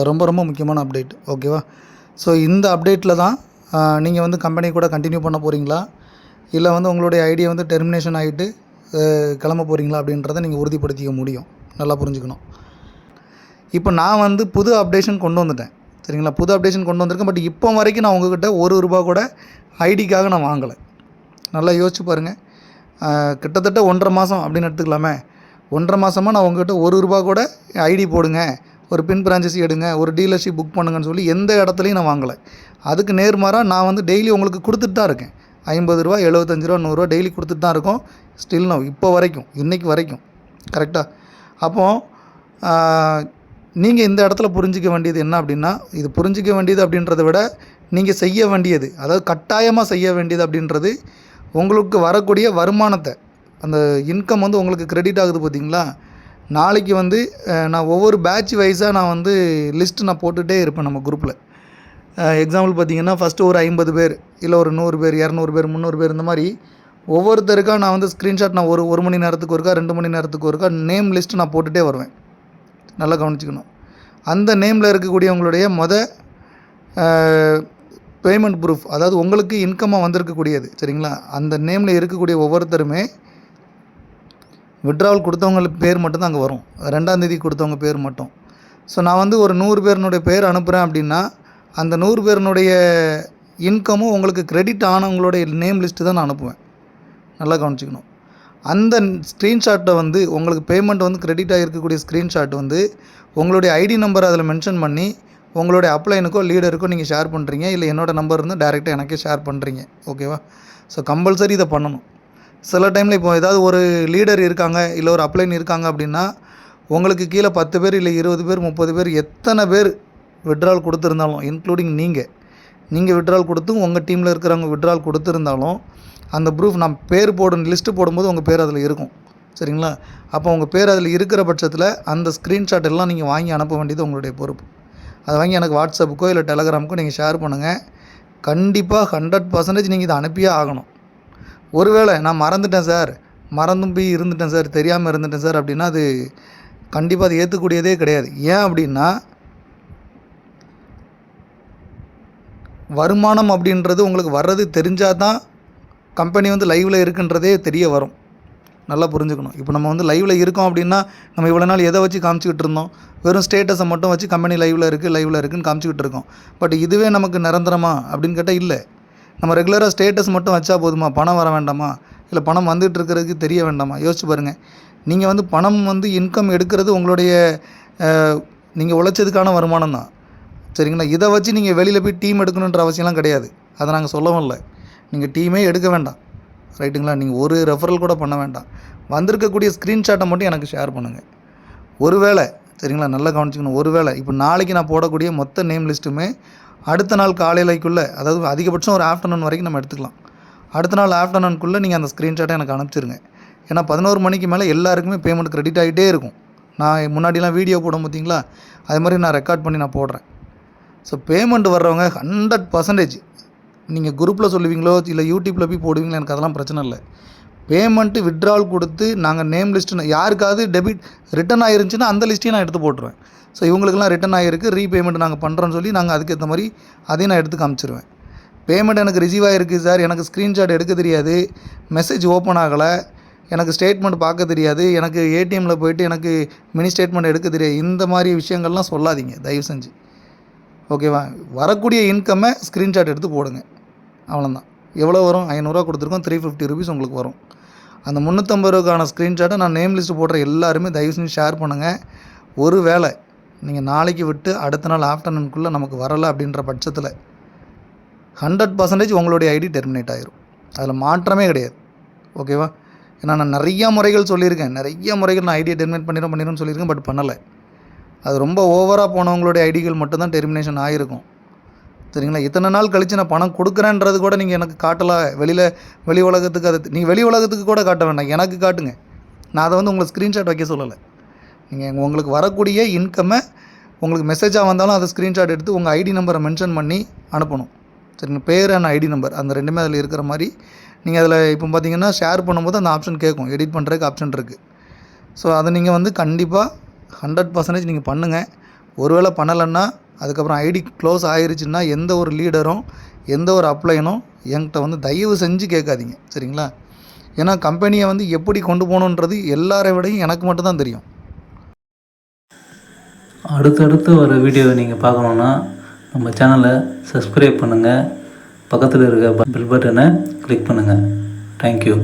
ரொம்ப ரொம்ப முக்கியமான அப்டேட். ஓகேவா? ஸோ இந்த அப்டேட்டில் தான் நீங்கள் வந்து கம்பெனி கூட கன்டினியூ பண்ண போகிறீங்களா, இல்லை வந்து உங்களுடைய ஐடியா வந்து டெர்மினேஷன் ஆகிட்டு கிளம்ப போகிறீங்களா அப்படின்றத நீங்கள் உறுதிப்படுத்திக்க முடியும். நல்லா புரிஞ்சுக்கணும். இப்போ நான் வந்து புது அப்டேஷன் கொண்டு வந்துட்டேன். சரிங்களா? புது அப்டேஷன் கொண்டு வந்திருக்கேன். பட் இப்போ வரைக்கும் நான் உங்ககிட்ட ₹1 கூட ஐடிக்காக நான் வாங்கலை. நல்லா யோசிச்சு பாருங்கள். கிட்டத்தட்ட 1.5 மாதம் அப்படின்னு எடுத்துக்கலாமே. 1.5 மாதமாக நான் உங்ககிட்ட ₹1 கூட ஐடி போடுங்க, ஒரு பின் பிரான்ச்சஸ் எடுங்க, ஒரு டீலர்ஷிப் புக் பண்ணுங்கன்னு சொல்லி எந்த இடத்துலையும் நான் வாங்கலை. அதுக்கு நேர்மாறாக நான் வந்து டெய்லி உங்களுக்கு கொடுத்துட்டு தான் இருக்கேன். ₹50, ₹75, ₹100 டெய்லி கொடுத்துட்டு தான் இருக்கோம். ஸ்டில் நோ இப்போ வரைக்கும், இன்றைக்கி வரைக்கும். கரெக்டாக? அப்போது நீங்கள் இந்த இடத்துல புரிஞ்சிக்க வேண்டியது என்ன அப்படின்னா, இது புரிஞ்சிக்க வேண்டியது அப்படின்றத விட நீங்கள் செய்ய வேண்டியது, அதாவது கட்டாயமாக செய்ய வேண்டியது அப்படின்றது, உங்களுக்கு வரக்கூடிய வருமானத்தை, அந்த இன்கம் வந்து உங்களுக்கு கிரெடிட் ஆகுது பார்த்தீங்களா, நாளைக்கு வந்து நான் ஒவ்வொரு பேட்ச் வைஸாக நான் வந்து லிஸ்ட்டு நான் போட்டுகிட்டே இருப்பேன் நம்ம குரூப்பில். எக்ஸாம்பிள் பார்த்தீங்கன்னா, ஃபஸ்ட்டு ஒரு 50 பேர், இல்லை ஒரு 100 பேர், 200 பேர், 300 பேர், இந்த மாதிரி ஒவ்வொருத்தருக்காக நான் வந்து ஸ்க்ரீன்ஷாட் நான் ஒரு மணி நேரத்துக்கு ஒருக்கா, 2 மணி நேரத்துக்கு ஒருக்கா நேம் லிஸ்ட்டு நான் போட்டுகிட்டே வருவேன். நல்லா கவனிச்சுக்கணும். அந்த நேமில் இருக்கக்கூடியவங்களுடைய பேமெண்ட் ப்ரூஃப், அதாவது உங்களுக்கு இன்கமாக வந்திருக்கக்கூடியது, சரிங்களா? அந்த நேமில் இருக்கக்கூடிய ஒவ்வொருத்தருமே விட்ராவல் கொடுத்தவங்களுக்கு பேர் மட்டும்தான் அங்கே வரும். 2ஆம் தேதி கொடுத்தவங்க பேர் மட்டும். ஸோ நான் வந்து ஒரு 100 பேருனுடைய பேர் அனுப்புகிறேன் அப்படின்னா, அந்த 100 பேருனுடைய இன்கமும் உங்களுக்கு கிரெடிட் ஆனவங்களுடைய நேம் லிஸ்ட்டு தான் நான் அனுப்புவேன். நல்லா கவனிச்சிக்கணும். அந்த ஸ்க்ரீன்ஷாட்டை வந்து உங்களுக்கு பேமெண்ட் வந்து கிரெடிட் ஆகிருக்கக்கூடிய ஸ்க்ரீன்ஷாட் வந்து உங்களுடைய ஐடி நம்பரை அதில் மென்ஷன் பண்ணி உங்களுடைய அப்ளைனுக்கோ லீடருக்கோ நீங்கள் ஷேர் பண்ணுறீங்க, இல்லை என்னோடய நம்பர் இருந்து டேரெக்டாக எனக்கே ஷேர் பண்ணுறீங்க. ஓகேவா? ஸோ கம்பல்சரி இதை பண்ணணும். சில டைமில் இப்போ ஏதாவது ஒரு லீடர் இருக்காங்க, இல்லை ஒரு அப்ளைன் இருக்காங்க அப்படின்னா, உங்களுக்கு கீழே 10 பேர், இல்லை 20 பேர், 30 பேர், எத்தனை பேர் விட்ரால் கொடுத்துருந்தாலும், இன்க்ளூடிங் நீங்கள் விட்ரால் கொடுத்தும் உங்கள் டீமில் இருக்கிறவங்க விட்ரால் கொடுத்துருந்தாலும், அந்த ப்ரூஃப் நான் பேர் லிஸ்ட்டு போடும்போது உங்கள் பேர் அதில் இருக்கும். சரிங்களா? அப்போ உங்கள் பேர் அதில் இருக்கிற பட்சத்தில் அந்த ஸ்க்ரீன்ஷாட் எல்லாம் நீங்கள் வாங்கி அனுப்ப வேண்டியது உங்களுடைய பொறுப்பு. அதை வாங்கி எனக்கு வாட்ஸ்அப்புக்கோ இல்லை டெலகிராமுக்கோ நீங்கள் ஷேர் பண்ணுங்கள். கண்டிப்பாக 100% நீங்கள் இதை அனுப்பியே ஆகணும். ஒருவேளை நான் மறந்துட்டேன் சார், மறந்தும் போய் இருந்துட்டேன் சார், தெரியாமல் இருந்துட்டேன் சார் அப்படின்னா, அது கண்டிப்பாக அது ஏற்றுக்கூடியதே கிடையாது. ஏன் அப்படின்னா, வருமானம் அப்படின்றது உங்களுக்கு வர்றது தெரிஞ்சால் தான் கம்பெனி வந்து லைவில் இருக்குன்றதே தெரிய வரும். நல்லா புரிஞ்சுக்கணும். இப்போ நம்ம வந்து லைவில் இருக்கோம் அப்படின்னா, நம்ம இவ்வளோ நாள் எதை வச்சு காமிச்சிக்கிட்டு இருந்தோம்? வெறும் ஸ்டேட்டஸை மட்டும் வச்சு கம்பெனி லைவில் இருக்குதுன்னு காமிச்சிக்கிட்டு இருக்கோம். பட் இதுவே நமக்கு நிரந்தரமா அப்படின்னு கேட்டால் இல்லை. நம்ம ரெகுலராக ஸ்டேட்டஸ் மட்டும் வச்சா போதுமா? பணம் வர வேண்டாமா? இல்லை பணம் வந்துட்டு இருக்கிறதுக்கு தெரிய வேண்டாமா? யோசிச்சு பாருங்கள். நீங்கள் வந்து பணம் வந்து இன்கம் எடுக்கிறது உங்களுடைய நீங்கள் உழைச்சதுக்கான வருமானம் தான். சரிங்களா? இதை வச்சு நீங்கள் வெளியில் போய் டீம் எடுக்கணுன்ற அவசியம்லாம் கிடையாது. அதை நாங்கள் சொல்லவும் இல்லை. நீங்கள் டீமே எடுக்க வேண்டாம். ரைட்டுங்களா? நீங்கள் ஒரு ரெஃபரல் கூட பண்ண வேண்டாம். வந்திருக்கக்கூடிய ஸ்க்ரீன்ஷாட்டை மட்டும் எனக்கு ஷேர் பண்ணுங்கள். ஒருவேளை, சரிங்களா, நல்லா கவனிச்சிக்கணும், ஒருவேளை இப்போ நாளைக்கு நான் போடக்கூடிய மொத்த நேம் லிஸ்ட்டுமே அடுத்த நாள் காலையிலைக்குள்ளே, அதாவது அதிகபட்சம் ஒரு ஆஃப்டர்நூன் வரைக்கும் நம்ம எடுத்துக்கலாம். அடுத்த நாள் ஆஃப்டர்நூனுக்குள்ளே நீங்கள் அந்த ஸ்க்ரீன்ஷாட்டை எனக்கு அனுப்பிச்சிருங்க. ஏன்னா 11 மணிக்கு மேலே எல்லாருக்குமே பேமெண்ட் கிரெடிட் ஆகிட்டே இருக்கும். நான் முன்னாடிலாம் வீடியோ போட பார்த்தீங்களா, அது மாதிரி நான் ரெக்கார்ட் பண்ணி நான் போடுறேன். ஸோ பேமெண்ட் வர்றவங்க 100% நீங்கள் குரூப்பில் சொல்லுவீங்களோ இல்லை யூடியூப்பில் போய் போடுவீங்களோ, எனக்கு அதெல்லாம் பிரச்சனை இல்லை. பேமெண்ட்டு விட்ரால் கொடுத்து நாங்கள் நேம் லிஸ்ட்டு யாருக்காவது ரிட்டன் ஆகிருந்துச்சின்னா அந்த லிஸ்ட்டையும் நான் எடுத்து போட்டுருவேன். ஸோ இவங்களுக்கெல்லாம் ரிட்டன் ஆகிருக்கு, ரீபேமெண்ட் நாங்கள் பண்ணுறோன்னு சொல்லி நாங்கள் அதுக்கேற்ற மாதிரி அதையும் நான் எடுத்து காமிச்சிருவேன். பேமெண்ட் எனக்கு ரிசீவ் ஆகிருக்கு சார், எனக்கு ஸ்க்ரீன்ஷாட் எடுக்க தெரியாது, மெசேஜ் ஓப்பன் ஆகலை, எனக்கு ஸ்டேட்மெண்ட் பார்க்க தெரியாது, எனக்கு ஏடிஎம்மில் போய்ட்டு எனக்கு மினி ஸ்டேட்மெண்ட் எடுக்க தெரியாது, இந்த மாதிரி விஷயங்கள்லாம் சொல்லாதீங்க தயவு செஞ்சு. ஓகேவா? வரக்கூடிய இன்கம்மை ஸ்க்ரீன்ஷாட் எடுத்து போடுங்க. அவ்வளோதான். எவ்வளோ வரும்? ₹500 கொடுத்துருக்கோம், ₹350 உங்களுக்கு வரும். அந்த ₹350 ஸ்க்ரீன்ஷாட்டை நான் நேம் லிஸ்ட்டு போடுற எல்லாருமே தயவு செஞ்சு ஷேர் பண்ணுங்கள். ஒரு வேளை நீங்கள் நாளைக்கு விட்டு அடுத்த நாள் ஆஃப்டர்நூனுக்குள்ளே நமக்கு வரலை அப்படின்ற பட்சத்தில் 100% உங்களுடைய ஐடி டெர்மினேட் ஆகிரும். அதில் மாற்றமே கிடையாது. ஓகேவா? ஏன்னா நான் நிறையா முறைகள் சொல்லியிருக்கேன், நிறைய முறைகள் நான் ஐடியை டெர்மினேட் பண்ணிடுறோம்னு சொல்லியிருக்கேன். பட் பண்ணலை. அது ரொம்ப ஓவராக போனவங்களுடைய ஐடிகள் மட்டும்தான் டெர்மினேஷன் ஆகிருக்கும். சரிங்களா? இத்தனை நாள் கழித்து நான் பணம் கொடுக்குறேன்றது கூட நீங்கள் எனக்கு காட்டலாம். வெளி உலகத்துக்கு அது நீங்கள் வெளி உலகத்துக்கு கூட காட்ட வேண்டாம், எனக்கு காட்டுங்க. நான் அதை வந்து உங்களுக்கு ஸ்க்ரீன்ஷாட் வைக்க சொல்லலை. நீங்கள் உங்களுக்கு வரக்கூடிய இன்கம்மை உங்களுக்கு மெசேஜாக வந்தாலும் அதை ஸ்க்ரீன்ஷாட் எடுத்து உங்கள் ஐடி நம்பரை மென்ஷன் பண்ணி அனுப்பணும். சரிங்க? பேர் அண்ட் ஐடி நம்பர் அந்த ரெண்டுமே அதில் இருக்கிற மாதிரி நீங்கள் அதில் இப்போ பார்த்தீங்கன்னா ஷேர் பண்ணும்போது அந்த ஆப்ஷன் கேட்கும், எடிட் பண்ணுறதுக்கு ஆப்ஷன் இருக்குது. ஸோ அதை நீங்கள் வந்து கண்டிப்பாக 100% நீங்கள் பண்ணுங்கள். ஒருவேளை பண்ணலைன்னா அதுக்கப்புறம் ஐடி க்ளோஸ் ஆயிருச்சுன்னா எந்த ஒரு லீடரும் எந்த ஒரு அப்ளைனும் என்கிட்ட வந்து தயவு செஞ்சு கேட்காதீங்க, சரிங்களா? ஏன்னா கம்பெனியை வந்து எப்படி கொண்டு போகணுன்றது எல்லாரை விடையும் எனக்கு மட்டும்தான் தெரியும். அடுத்தடுத்து வர வீடியோவை நீங்கள் பார்க்கணுன்னா நம்ம சேனலை சப்ஸ்கிரைப் பண்ணுங்கள், பக்கத்தில் இருக்க பெல் பட்டனை கிளிக் பண்ணுங்கள். தேங்க்யூ.